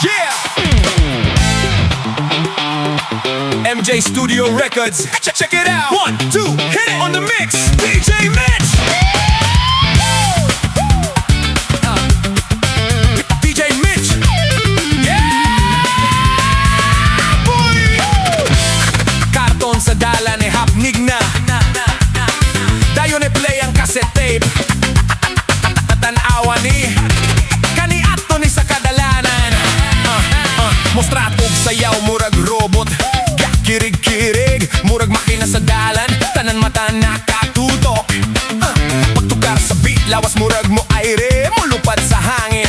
Yeah! MJ Studio Records. Check it out. 1, 2, hit it on the mix. DJ Mitch. DJ Mitch. Yeah, boy. Karton sa dalan e hapnig na. Dayon e play ang cassette tape. Tanawa ni kani ato ni sa kadalanan. Mostratog sayaw murag robot. Kirig-kirig, murag makina sa dalan. Tanan mata nakatutok. Pagtukar sa beat, lawas murag mo aire. Mulupad sa hangin,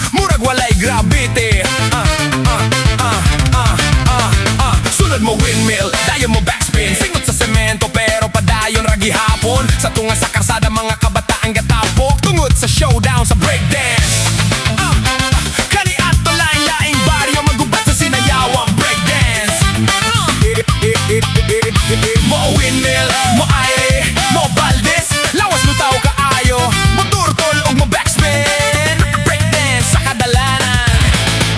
murag walay gravity. Sunod mo windmill, dayon mo backspin. Singot sa semento pero padayon ragi hapon. Sa tunga sa karsada mga kabataan gatapok. Tungod sa showdown sa breakdance. Kani ato laing-laing baryo magubat sa sinayawang breakdance. Mo windmill, mo aire, mo baldes. Lawas lutaw kaayo, mo turtol og mo backspin. Breakdance sa kadalanan,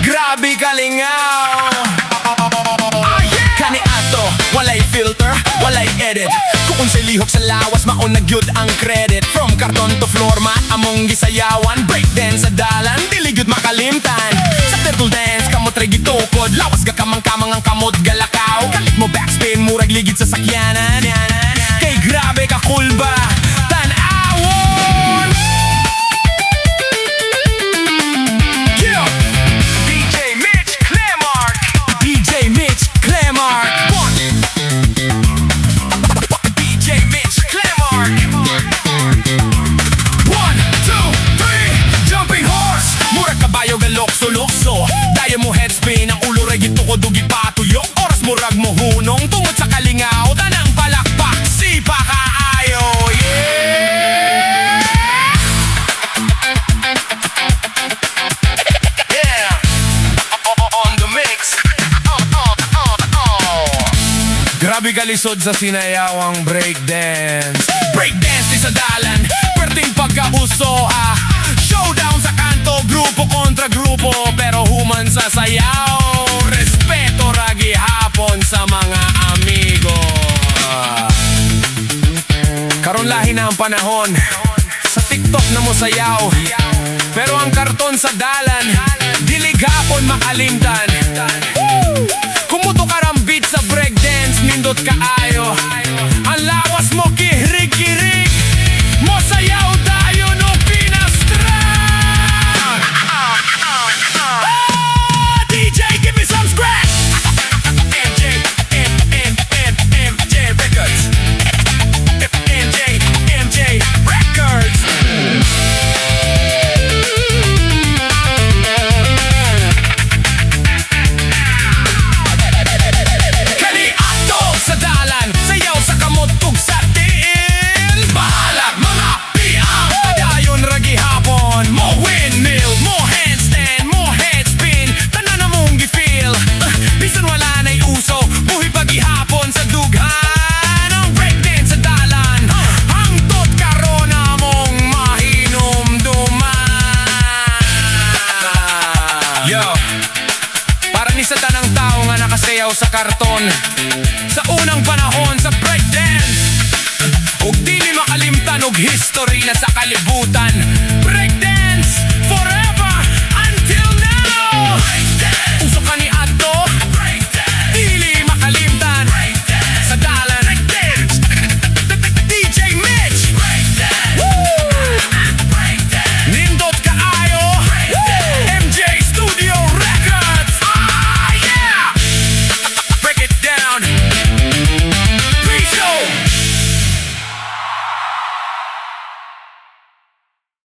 grabe kalingaw. Kani ato, walay filter, walay edit. Kung unsay lihok sa lawas, maon na gyud ang credit. From karton to floor mat, among gisayawan. Breakdance sa dalan, dili gyud makalimtan. Sa turtle dance, kamot ray gitukod. Lawas ga kamang-kamang ang kamot galakaw. Kalit mo backspin, murag ligid sa sakyanan. Kay grabe ka cool ba? Tan-awon! Yeah! DJ Mitch Clemark. DJ Mitch Clemark. DJ Mitch Clemark. 1, 2, 3, jumping horse. Murag kabayo galokso-lokso. Daya mo headspin, ang ulo ray gitukod ug gipatuyok. Oras murag mo hunong tungod sa kalingaw. Tanang palakpak, sipa kaayo. Yeah! Yeah! On the mix. Grabe kalisod sa sinayawang breakdance. Breakdance di sa dalan, perting pagkauso showdown sa kanto, grupo kontra grupo. Pero human sa sayaw, respeto ragi hapon sa mga amigo. Karon lahi na ang panahon, sa TikTok na mo sayaw. Pero ang karton sa dalan, dilig hapon makalimtan. Kumuto karambit sa breakdance, nindot kaayo. Ang lawas mo kihirig-kirig, mo sayaw tayo no pinastra. DJ, give me some scratch. MJ Records. MJ Records. Kani ato sa dalan, sayaw sa kamot ug sa tiin. Bahalag mga piang, padayon ragi hapon. Mo windmill, mo handstand, mo headspin. Tanan na mong gifeel, bisan wala na'y uso. Buhi pagihapon sa dughan. Ang breakdance sa dalan, hangtod karon na mong mahinumduman. Yo, para ni sa tanang tao nga nakasayaw sa karton, sa unang panahon sa breakdance, ug dili makalimtan og history na sa kalibutan. Breakdance forever.